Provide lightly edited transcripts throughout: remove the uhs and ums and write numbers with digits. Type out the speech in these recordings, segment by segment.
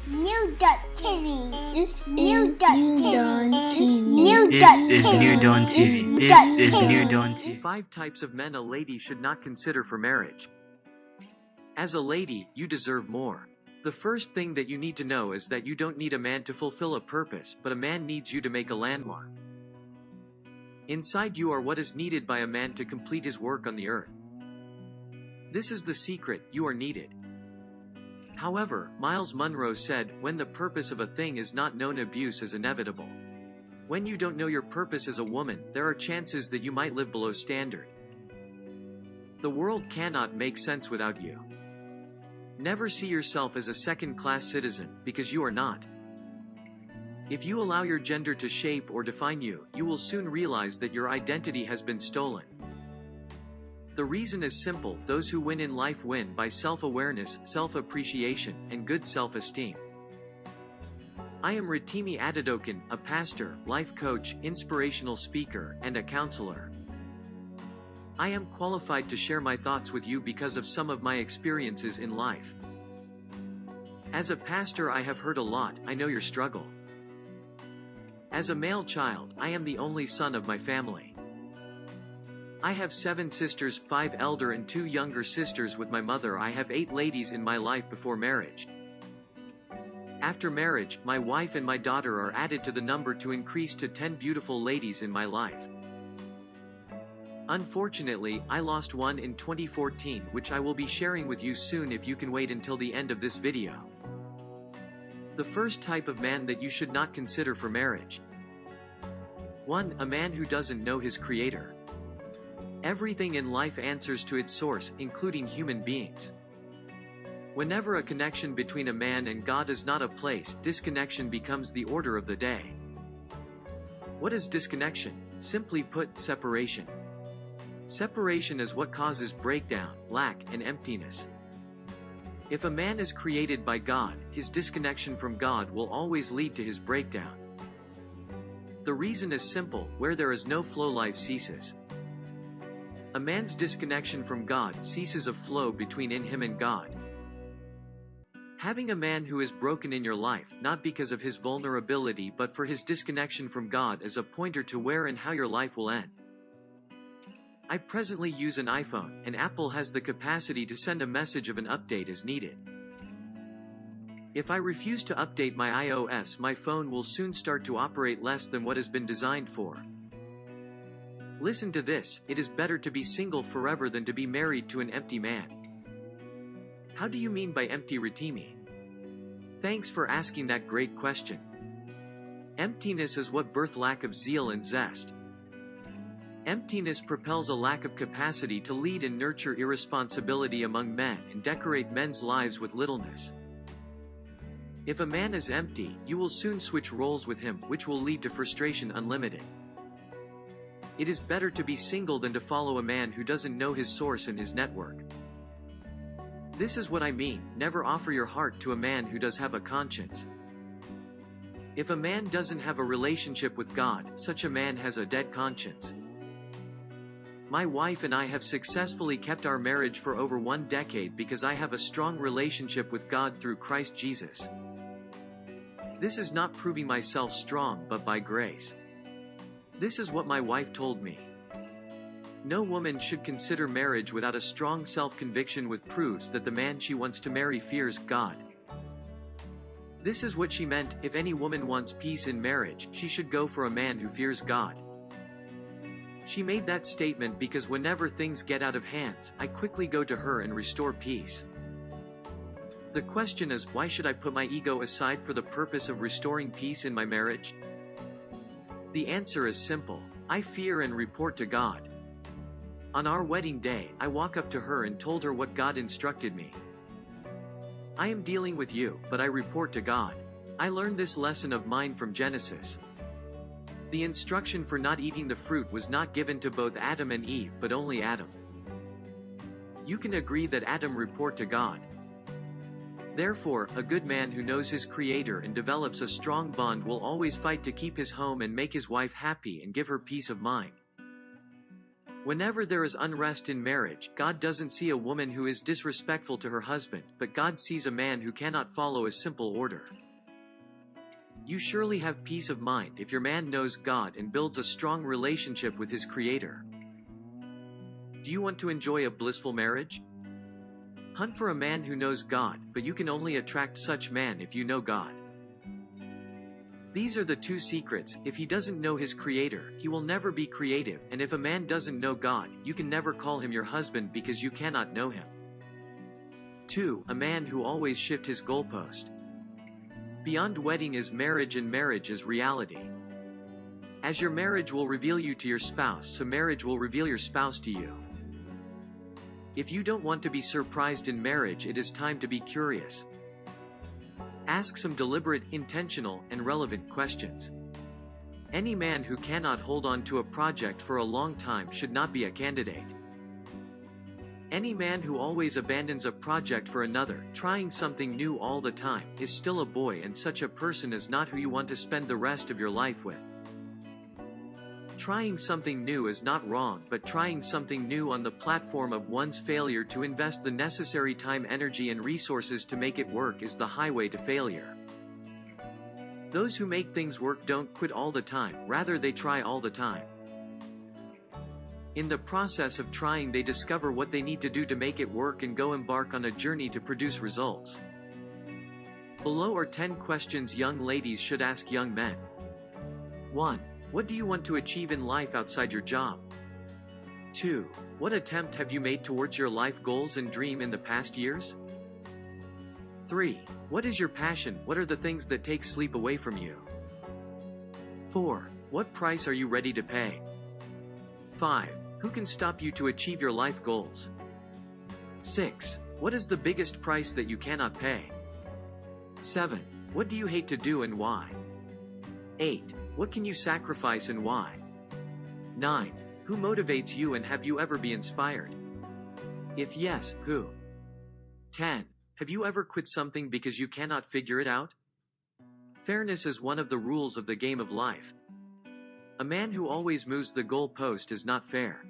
New Dot TV. This New is Dot New TV. Dawn TV. New This Dot is TV. New Dawn TV. This is New Dawn TV. 5 types of men a lady should not consider for marriage. As a lady, you deserve more. The first thing that you need to know is that you don't need a man to fulfill a purpose, but a man needs you to make a landmark. Inside you are what is needed by a man to complete his work on the earth. This is the secret: you are needed. However, Myles Munroe said, when the purpose of a thing is not known, abuse is inevitable. When you don't know your purpose as a woman, there are chances that you might live below standard. The world cannot make sense without you. Never see yourself as a second-class citizen, because you are not. If you allow your gender to shape or define you, you will soon realize that your identity has been stolen. The reason is simple: those who win in life win by self-awareness, self-appreciation, and good self-esteem. I am Rotimi Adedokun, a pastor, life coach, inspirational speaker, and a counselor. I am qualified to share my thoughts with you because of some of my experiences in life. As a pastor, I have heard a lot. I know your struggle. As a male child, I am the only son of my family. I have 7 sisters, 5 elder and 2 younger sisters with my mother. I have 8 ladies in my life before marriage. After marriage, my wife and my daughter are added to the number to increase to 10 beautiful ladies in my life. Unfortunately, I lost one in 2014, which I will be sharing with you soon if you can wait until the end of this video. The first type of man that you should not consider for marriage. 1. A man who doesn't know his creator. Everything in life answers to its source, including human beings. Whenever a connection between a man and God is not a place, disconnection becomes the order of the day. What is disconnection? Simply put, separation. Separation is what causes breakdown, lack, and emptiness. If a man is created by God, his disconnection from God will always lead to his breakdown. The reason is simple: where there is no flow, life ceases. A man's disconnection from God ceases a flow between him and God. Having a man who is broken in your life, not because of his vulnerability but for his disconnection from God, is a pointer to where and how your life will end. I presently use an iPhone, and Apple has the capacity to send a message of an update as needed. If I refuse to update my iOS, my phone will soon start to operate less than what has been designed for. Listen to this: it is better to be single forever than to be married to an empty man. How do you mean by empty, Rotimi? Thanks for asking that great question. Emptiness is what births lack of zeal and zest. Emptiness propels a lack of capacity to lead and nurture irresponsibility among men and decorate men's lives with littleness. If a man is empty, you will soon switch roles with him, which will lead to frustration unlimited. It is better to be single than to follow a man who doesn't know his source and his network. This is what I mean: never offer your heart to a man who does have a conscience. If a man doesn't have a relationship with God, such a man has a dead conscience. My wife and I have successfully kept our marriage for over 1 decade because I have a strong relationship with God through Christ Jesus. This is not proving myself strong, but by grace. This is what my wife told me. No woman should consider marriage without a strong self-conviction which proves that the man she wants to marry fears God. This is what she meant: if any woman wants peace in marriage, she should go for a man who fears God. She made that statement because whenever things get out of hands, I quickly go to her and restore peace. The question is, why should I put my ego aside for the purpose of restoring peace in my marriage? The answer is simple: I fear and report to God. On our wedding day, I walk up to her and told her what God instructed me. I am dealing with you, but I report to God. I learned this lesson of mine from Genesis. The instruction for not eating the fruit was not given to both Adam and Eve, but only Adam. You can agree that Adam report to God. Therefore, a good man who knows his Creator and develops a strong bond will always fight to keep his home and make his wife happy and give her peace of mind. Whenever there is unrest in marriage, God doesn't see a woman who is disrespectful to her husband, but God sees a man who cannot follow a simple order. You surely have peace of mind if your man knows God and builds a strong relationship with his Creator. Do you want to enjoy a blissful marriage? Hunt for a man who knows God, but you can only attract such man if you know God. These are the two secrets. If he doesn't know his Creator, he will never be creative, and if a man doesn't know God, you can never call him your husband because you cannot know him. 2. A man who always shifts his goalpost. Beyond wedding is marriage, and marriage is reality. As your marriage will reveal you to your spouse, so marriage will reveal your spouse to you. If you don't want to be surprised in marriage, it is time to be curious. Ask some deliberate, intentional, and relevant questions. Any man who cannot hold on to a project for a long time should not be a candidate. Any man who always abandons a project for another, trying something new all the time, is still a boy, and such a person is not who you want to spend the rest of your life with. Trying something new is not wrong, but trying something new on the platform of one's failure to invest the necessary time, energy, and resources to make it work is the highway to failure. Those who make things work don't quit all the time, rather they try all the time. In the process of trying, they discover what they need to do to make it work and go embark on a journey to produce results. Below are 10 questions young ladies should ask young men. 1. What do you want to achieve in life outside your job? 2. What attempt have you made towards your life goals and dream in the past years? 3. What is your passion? What are the things that take sleep away from you? 4. What price are you ready to pay? 5. Who can stop you to achieve your life goals? 6. What is the biggest price that you cannot pay? 7. What do you hate to do and why? 8. What can you sacrifice and why? 9. Who motivates you and have you ever been inspired? If yes, who? 10. Have you ever quit something because you cannot figure it out? Fairness is one of the rules of the game of life. A man who always moves the goal post is not fair.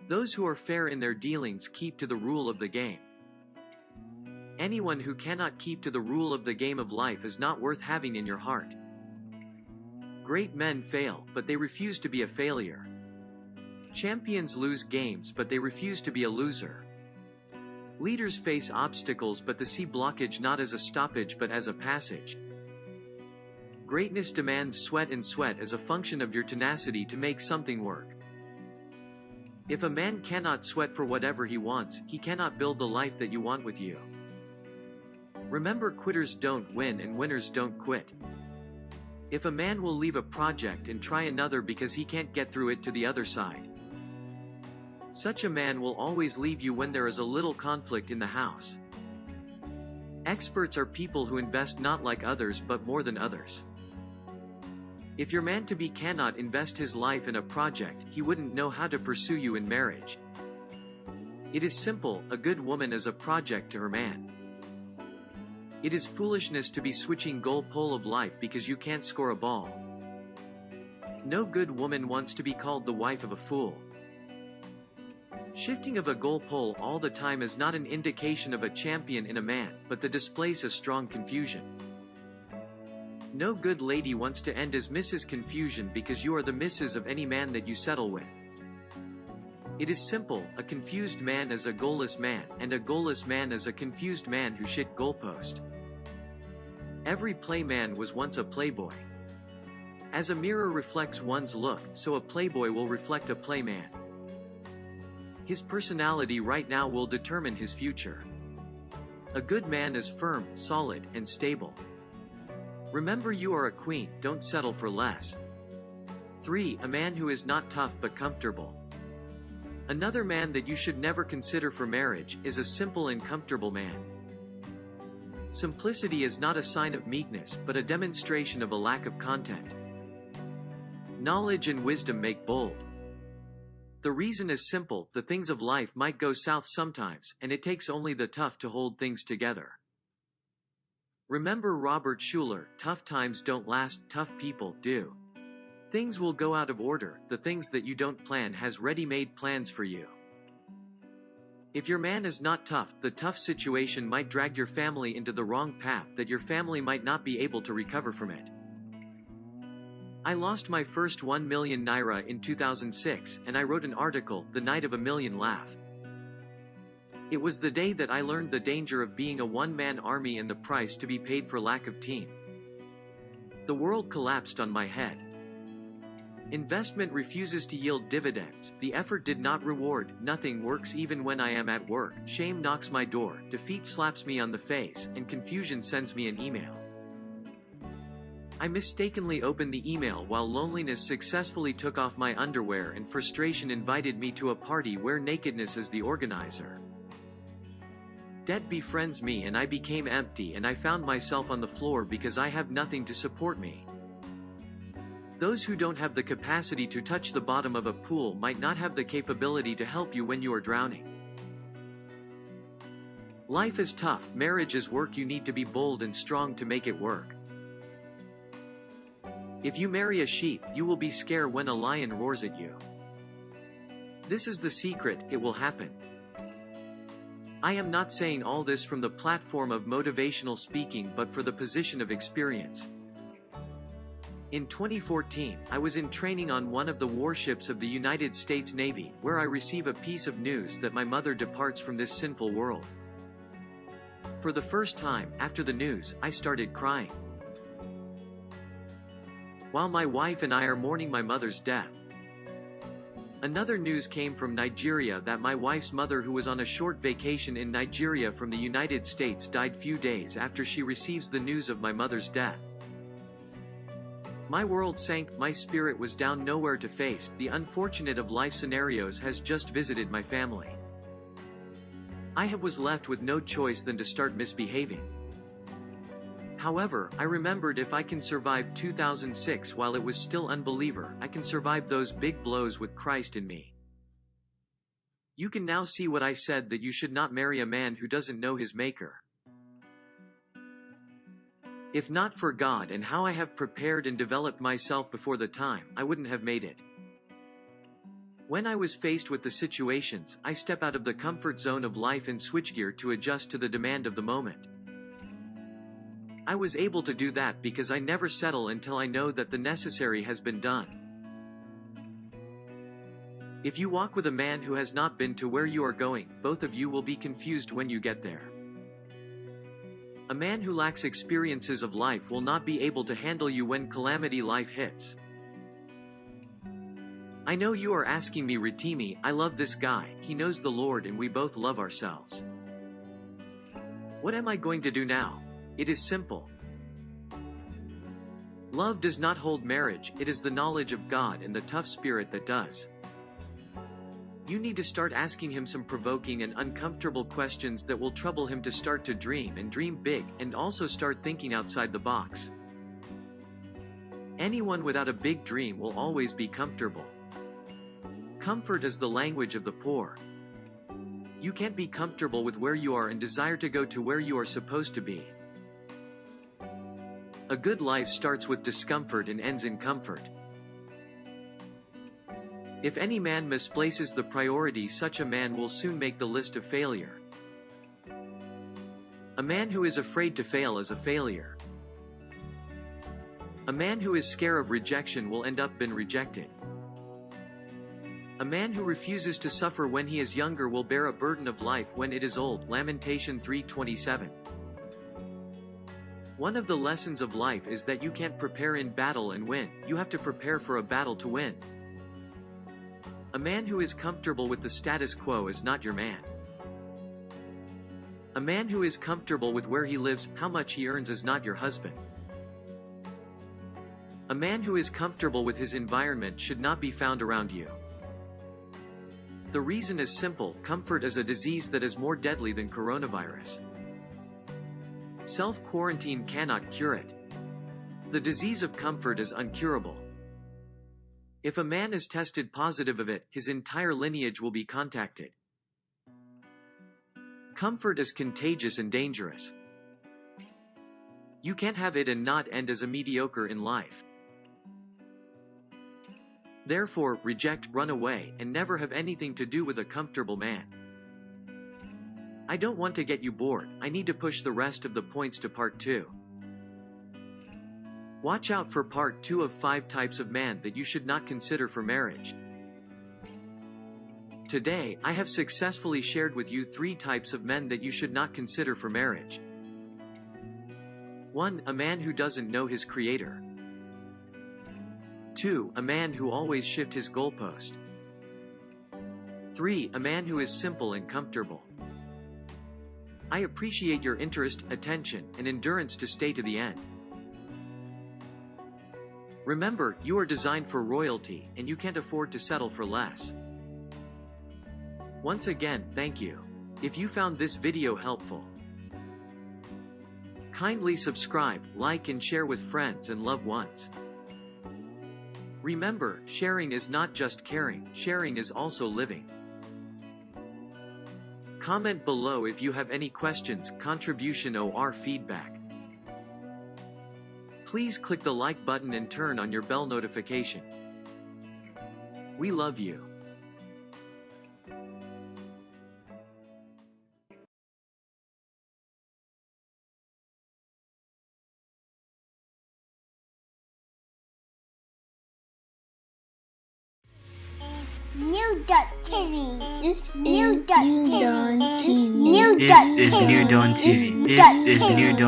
Those who are fair in their dealings keep to the rule of the game. Anyone who cannot keep to the rule of the game of life is not worth having in your heart. Great men fail, but they refuse to be a failure. Champions lose games, but they refuse to be a loser. Leaders face obstacles, but they see blockage not as a stoppage but as a passage. Greatness demands sweat, and sweat is a function of your tenacity to make something work. If a man cannot sweat for whatever he wants, he cannot build the life that you want with you. Remember, quitters don't win and winners don't quit. If a man will leave a project and try another because he can't get through it to the other side, such a man will always leave you when there is a little conflict in the house. Experts are people who invest not like others but more than others. If your man-to-be cannot invest his life in a project, he wouldn't know how to pursue you in marriage. It is simple, a good woman is a project to her man. It is foolishness to be switching goal pole of life because you can't score a ball. No good woman wants to be called the wife of a fool. Shifting of a goal pole all the time is not an indication of a champion in a man, but the displays a strong confusion. No good lady wants to end as Mrs. Confusion because you are the missus of any man that you settle with. It is simple, a confused man is a goalless man, and a goalless man is a confused man who shit goalpost. Every playman was once a playboy. As a mirror reflects one's look, so a playboy will reflect a playman. His personality right now will determine his future. A good man is firm, solid, and stable. Remember, you are a queen, don't settle for less. 3. A man who is not tough but comfortable. Another man that you should never consider for marriage is a simple and comfortable man. Simplicity is not a sign of meekness, but a demonstration of a lack of content. Knowledge and wisdom make bold. The reason is simple, the things of life might go south sometimes, and it takes only the tough to hold things together. Remember Robert Schuller, tough times don't last, tough people do. Things will go out of order. The things that you don't plan has ready-made plans for you. If your man is not tough, the tough situation might drag your family into the wrong path that your family might not be able to recover from it. I lost my first 1 million naira in 2006, and I wrote an article, The Night of a Million Laugh. It was the day that I learned the danger of being a one-man army and the price to be paid for lack of team. The world collapsed on my head. Investment refuses to yield dividends, the effort did not reward, nothing works even when I am at work, shame knocks my door, defeat slaps me on the face, and confusion sends me an email. I mistakenly opened the email while loneliness successfully took off my underwear and frustration invited me to a party where nakedness is the organizer. Debt befriends me and I became empty and I found myself on the floor because I have nothing to support me. Those who don't have the capacity to touch the bottom of a pool might not have the capability to help you when you are drowning. Life is tough, marriage is work, you need to be bold and strong to make it work. If you marry a sheep, you will be scared when a lion roars at you. This is the secret, it will happen. I am not saying all this from the platform of motivational speaking but for the position of experience. In 2014, I was in training on one of the warships of the United States Navy, where I receive a piece of news that my mother departs from this sinful world. For the first time, after the news, I started crying. While my wife and I are mourning my mother's death, another news came from Nigeria that my wife's mother, who was on a short vacation in Nigeria from the United States, died few days after she receives the news of my mother's death. My world sank, my spirit was down, nowhere to face. The unfortunate of life scenarios has just visited my family. I was left with no choice than to start misbehaving. However, I remembered if I can survive 2006 while it was still unbeliever, I can survive those big blows with Christ in me. You can now see what I said, that you should not marry a man who doesn't know his maker. If not for God and how I have prepared and developed myself before the time, I wouldn't have made it. When I was faced with the situations, I step out of the comfort zone of life and switch gear to adjust to the demand of the moment. I was able to do that because I never settle until I know that the necessary has been done. If you walk with a man who has not been to where you are going, both of you will be confused when you get there. A man who lacks experiences of life will not be able to handle you when calamity life hits. I know you are asking me, Rotimi, I love this guy, he knows the Lord and we both love ourselves. What am I going to do now? It is simple. Love does not hold marriage, it is the knowledge of God and the tough spirit that does. You need to start asking him some provoking and uncomfortable questions that will trouble him to start to dream and dream big, and also start thinking outside the box. Anyone without a big dream will always be comfortable. Comfort is the language of the poor. You can't be comfortable with where you are and desire to go to where you are supposed to be. A good life starts with discomfort and ends in comfort. If any man misplaces the priority, such a man will soon make the list of failure. A man who is afraid to fail is a failure. A man who is scared of rejection will end up being rejected. A man who refuses to suffer when he is younger will bear a burden of life when it is old. Lamentation 3:27. One of the lessons of life is that you can't prepare in battle and win, you have to prepare for a battle to win. A man who is comfortable with the status quo is not your man. A man who is comfortable with where he lives, how much he earns is not your husband. A man who is comfortable with his environment should not be found around you. The reason is simple, comfort is a disease that is more deadly than coronavirus. Self-quarantine cannot cure it. The disease of comfort is uncurable. If a man is tested positive of it, his entire lineage will be contacted. Comfort is contagious and dangerous. You can't have it and not end as a mediocre in life. Therefore, reject, run away, and never have anything to do with a comfortable man. I don't want to get you bored, I need to push the rest of the points to part 2. Watch out for part 2 of 5 types of man that you should not consider for marriage. Today, I have successfully shared with you 3 types of men that you should not consider for marriage. 1. A man who doesn't know his creator. 2. A man who always shifts his goalpost. 3. A man who is simple and comfortable. I appreciate your interest, attention, and endurance to stay to the end. Remember, you are designed for royalty, and you can't afford to settle for less. Once again, thank you. If you found this video helpful, kindly subscribe, like and share with friends and loved ones. Remember, sharing is not just caring, sharing is also living. Comment below if you have any questions, contribution or feedback. Please click the like button and turn on your bell notification. We love you. New.TV. This is New.TV. New Dawn TV. New.TV. This is New Dawn TV. This is New Dawn